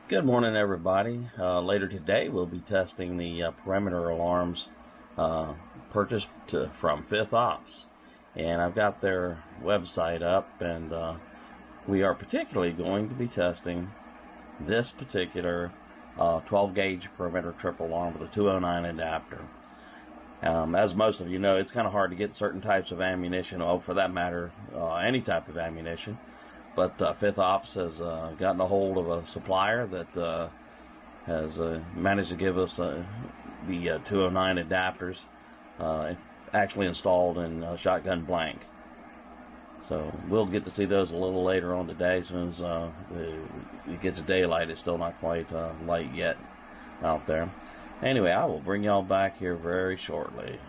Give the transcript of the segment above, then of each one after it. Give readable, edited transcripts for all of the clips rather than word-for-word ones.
Good morning, everybody. Later today, we'll be testing the perimeter alarms uh, purchased from Fifth Ops. And I've got their website up, and we are particularly going to be testing this particular 12 gauge perimeter triple alarm with a 209 adapter. As most of you know, it's kind of hard to get certain types of ammunition, or for that matter, any type of ammunition. But Fifth Ops has gotten a hold of a supplier that has managed to give us the 209 adapters actually installed in Shotgun Blank. So we'll get to see those a little later on today as soon as it gets daylight. It's still not quite light yet out there. Anyway, I will bring y'all back here very shortly.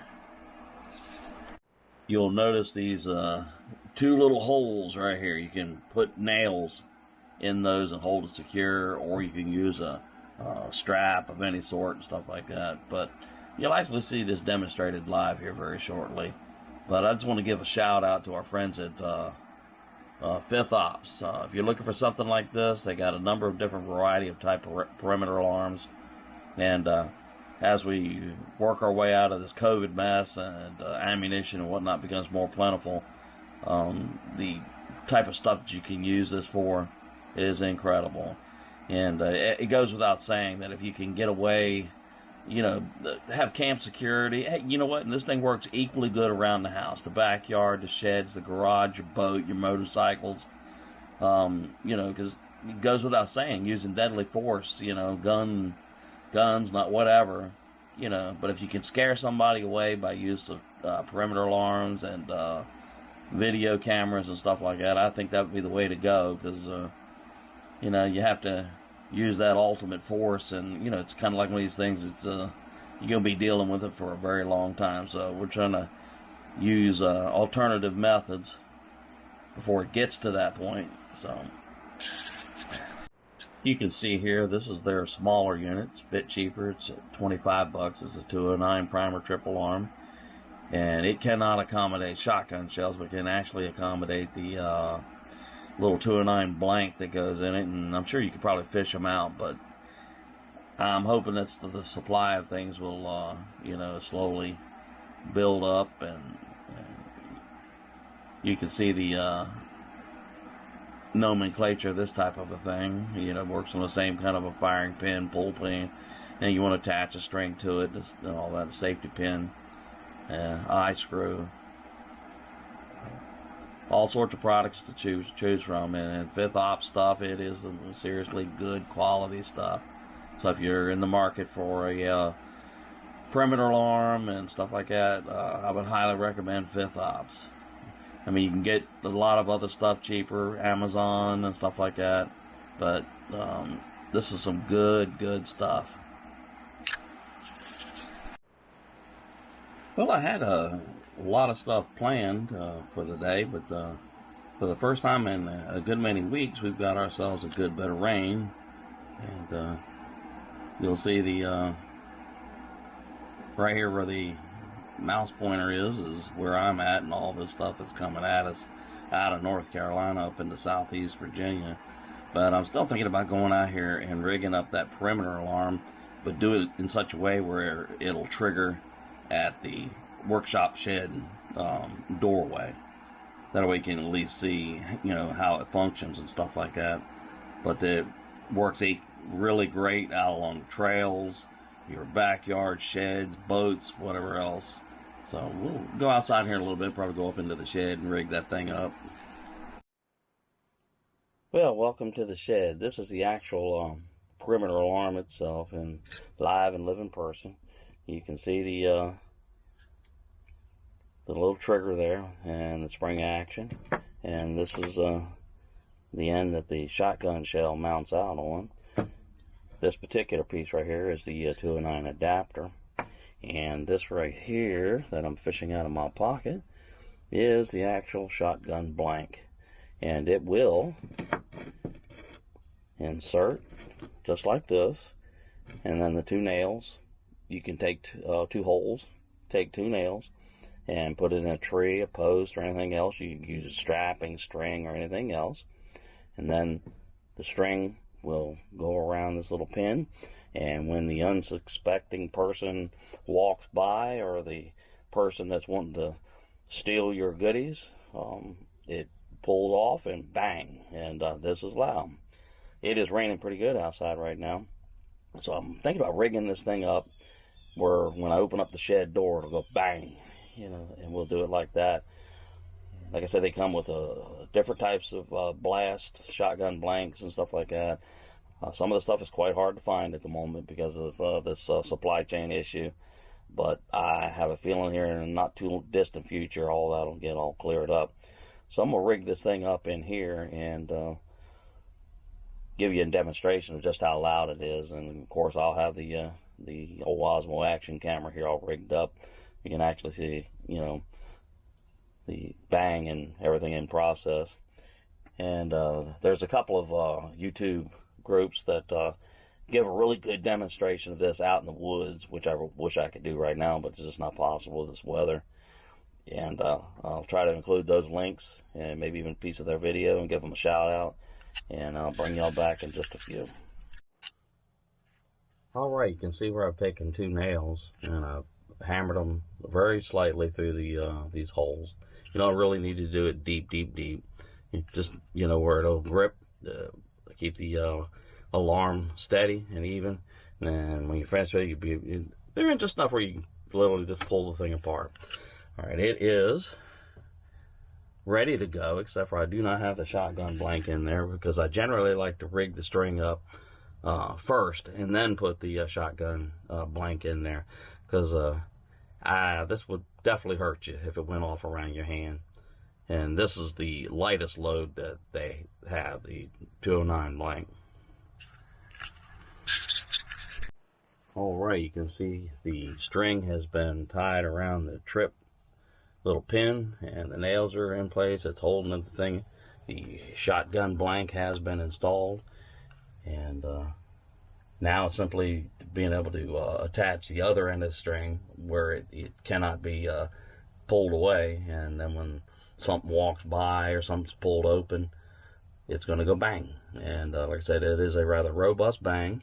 You'll notice these two little holes right here. You can put nails in those and hold it secure, or you can use a strap of any sort and stuff like that. But you'll actually see this demonstrated live here very shortly. But I just want to give a shout out to our friends at Fifth Ops. If you're looking for something like this, they got a number of different variety of type of perimeter alarms. And as we work our way out of this COVID mess and ammunition and whatnot becomes more plentiful, the type of stuff that you can use this for is incredible. And it goes without saying that if you can get away, have camp security, hey, you know what? And this thing works equally good around the house, the backyard, the sheds, the garage, your boat, your motorcycles. Because it goes without saying, using deadly force, guns, not whatever, but if you can scare somebody away by use of perimeter alarms and video cameras and stuff like that, I think that would be the way to go, because you have to use that ultimate force, and it's kind of like one of these things. It's you're gonna be dealing with it for a very long time, so we're trying to use alternative methods before it gets to that point. So you can see here, this is their smaller unit. It's a bit cheaper. It's $25. It's a 209 primer triple arm, and it cannot accommodate shotgun shells, but can actually accommodate the little 209 blank that goes in it. And I'm sure you could probably fish them out, but I'm hoping that the supply of things will, slowly build up, and you can see the nomenclature of this type of a thing. Works on the same kind of a firing pin, pull pin, and you want to attach a string to it, and all that, safety pin, eye screw, all sorts of products to choose from. And Fifth Ops stuff, it is seriously good quality stuff. So if you're in the market for a perimeter alarm and stuff like that, I would highly recommend Fifth Ops. I mean, you can get a lot of other stuff cheaper, Amazon and stuff like that, but this is some good stuff. Well, I had a lot of stuff planned for the day, but for the first time in a good many weeks, we've got ourselves a good bit of rain, and you'll see the right here where the mouse pointer is where I'm at, and all this stuff is coming at us out of North Carolina up into southeast Virginia. But I'm still thinking about going out here and rigging up that perimeter alarm, but do it in such a way where it'll trigger at the workshop shed doorway. That way you can at least see how it functions and stuff like that. But it works really great out along trails, your backyard, sheds, boats, whatever else. So we'll go outside here in a little bit, probably go up into the shed and rig that thing up. Well, welcome to the shed. This is the actual perimeter alarm itself, and live and live in person. You can see the little trigger there and the spring action, and this is the end that the shotgun shell mounts out on. This particular piece right here is the 209 adapter. And this right here that I'm fishing out of my pocket is the actual shotgun blank. And it will insert just like this. And then the two nails, you can take two holes, take two nails, and put it in a tree, a post, or anything else. You can use a strapping string or anything else. And then the string will go around this little pin, and when the unsuspecting person walks by, or the person that's wanting to steal your goodies, it pulls off and bang, and this is loud. It is raining pretty good outside right now, so I'm thinking about rigging this thing up where when I open up the shed door, it'll go bang, and we'll do it like that. Like I said, they come with different types of blast, shotgun blanks and stuff like that. Some of the stuff is quite hard to find at the moment because of this supply chain issue. But I have a feeling here in a not too distant future, all that will get all cleared up. So I'm going to rig this thing up in here and give you a demonstration of just how loud it is. And of course, I'll have the old Osmo action camera here all rigged up. You can actually see, the bang and everything in process. And there's a couple of YouTube groups that give a really good demonstration of this out in the woods, which I wish I could do right now, but it's just not possible with this weather. And I'll try to include those links and maybe even a piece of their video and give them a shout out. And I'll bring y'all back in just a few. Alright, you can see where I've taken 2 nails and I've hammered them very slightly through these holes. You don't really need to do it deep. You just, where it'll grip, keep the alarm steady and even. And then when you finish it, they're in just enough where you can literally just pull the thing apart. Alright, it is ready to go, except for I do not have the shotgun blank in there because I generally like to rig the string up first and then put the shotgun blank in there, because this would definitely hurt you if it went off around your hand. And this is the lightest load that they have, the 209 blank. Alright, you can see the string has been tied around the trip little pin and the nails are in place. It's holding the thing. The shotgun blank has been installed, and now it's simply being able to attach the other end of the string where it cannot be pulled away, and then when something walks by or something's pulled open, it's going to go bang. And like I said, it is a rather robust bang,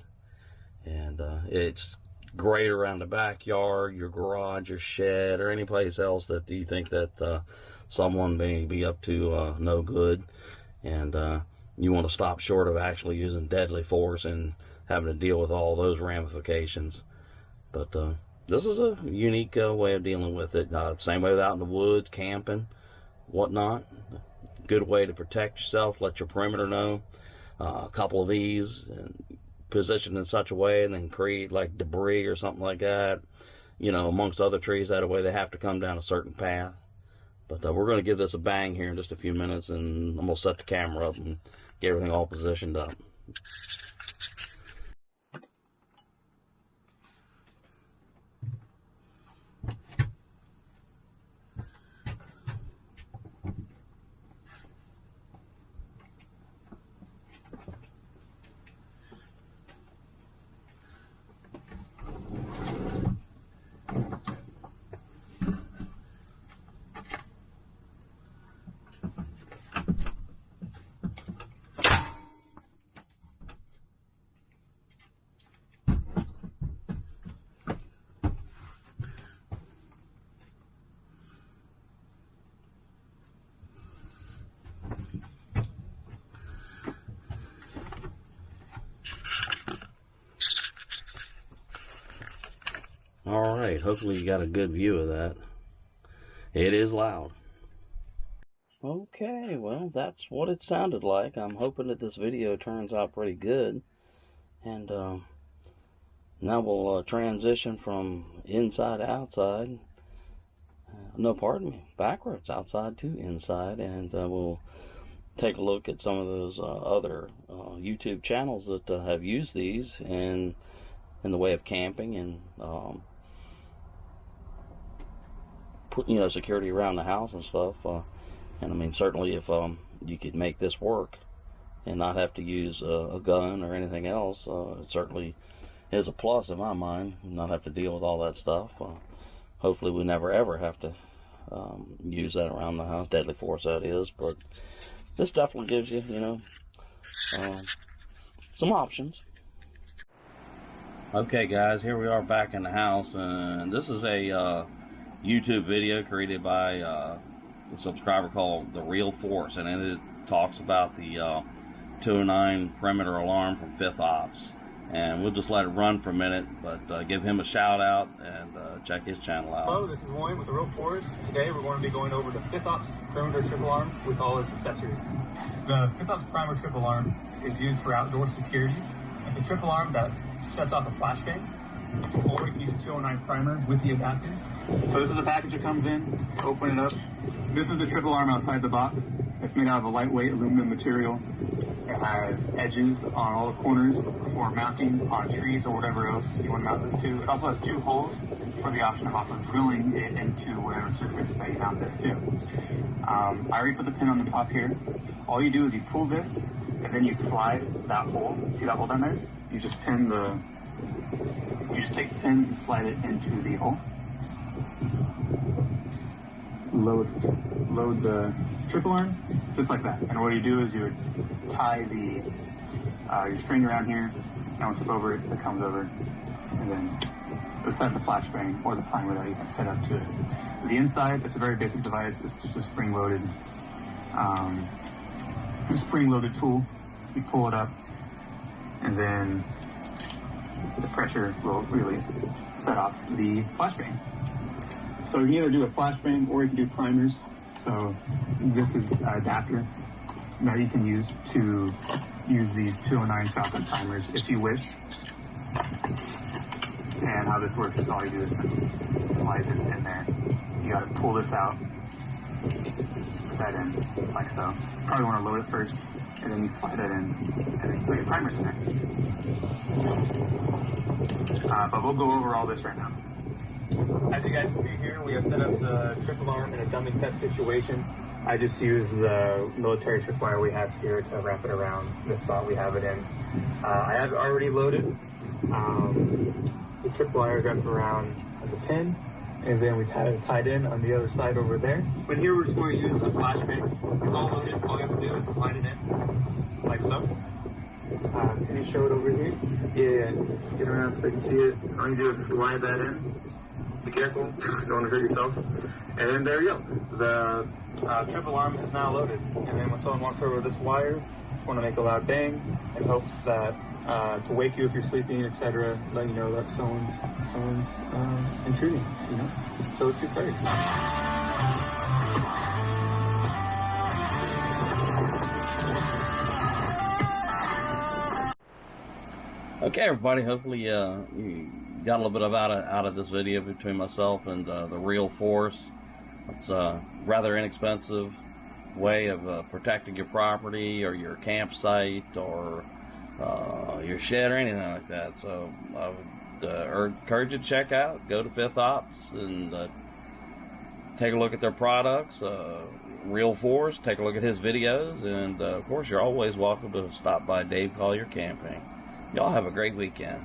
and it's great around the backyard, your garage, your shed, or any place else that you think that someone may be up to no good, and you want to stop short of actually using deadly force and having to deal with all those ramifications. But this is a unique way of dealing with it. Same way out in the woods, camping, whatnot. Good way to protect yourself, let your perimeter know. A couple of these positioned in such a way, and then create like debris or something like that, amongst other trees. That way they have to come down a certain path. But we're going to give this a bang here in just a few minutes, and I'm going to set the camera up and get everything all positioned up. Alright, hopefully you got a good view of that. It is loud. Okay, well, that's what it sounded like. I'm hoping that this video turns out pretty good. And now we'll transition from inside to outside. No, pardon me, backwards, outside to inside. And we'll take a look at some of those other YouTube channels that have used these in the way of camping and put security around the house and stuff. And I mean, certainly if you could make this work and not have to use a gun or anything else, it certainly is a plus in my mind. Not have to deal with all that stuff. Hopefully we never ever have to use that around the house, deadly force that is. But this definitely gives you, some options. Okay guys, here we are back in the house, and this is a YouTube video created by a subscriber called The Real Force, and it talks about the 209 perimeter alarm from 5th Ops. And we'll just let it run for a minute, but give him a shout out and check his channel out. Hello, this is William with The Real Force. Today we're going to be going over the 5th Ops perimeter trip alarm with all its accessories. The 5th Ops primer trip alarm is used for outdoor security. It's a trip alarm that shuts off a flashbang, or you can use a 209 primer with the adapter. So this is the package that comes in. Open it up. This is the trip alarm outside the box. It's made out of a lightweight aluminum material. It has edges on all the corners for mounting on trees or whatever else you want to mount this to. It also has 2 holes for the option of also drilling it into whatever surface that you mount this to. I already put the pin on the top here. All you do is you pull this and then you slide that hole. See that hole down there? You just pin the, you just take the pin and slide it into the hole. Load the trip alarm just like that. And what you do is you would tie the your string around here, and once you tip over it, it comes over, and then it would set the flashbang or the primer that you can set up to it. The inside, it's a very basic device. It's just a spring-loaded tool. You pull it up, and then the pressure will release, set off the flashbang. So you can either do a flashbang or you can do primers. So this is an adapter that you can use to use these 209 shotgun primers if you wish. And how this works is all you do is slide this in there. You gotta pull this out, put that in like so. You probably wanna load it first, and then you slide it in, and then you put your primers in there. But we'll go over all this right now. As you guys can see here, we have set up the trip alarm in a dummy test situation. I just use the military tripwire we have here to wrap it around the spot we have it in. I have it already loaded. The tripwire is wrapped around the pin, and then we've had it tied in on the other side over there. But here we're just going to use a flashbang. It's all loaded. All you have to do is slide it in, like so. Can you show it over here? Yeah, get around so they can see it. All you do is slide that in. Be careful, you don't want to hurt yourself. And then there you go. The trip alarm is now loaded. And then when someone walks over this wire, just want to make a loud bang in hopes that to wake you if you're sleeping, etc. Let you know that someone's intruding. You know. So let's get started. Okay, everybody. Hopefully, you got a little bit of out of this video between myself and The Real Force. It's a rather inexpensive way of protecting your property or your campsite or your shed or anything like that. So I would encourage you to check out. Go to 5th Ops and take a look at their products. Real Force. Take a look at his videos, and of course, you're always welcome to stop by Dave Collier Camping. Y'all have a great weekend.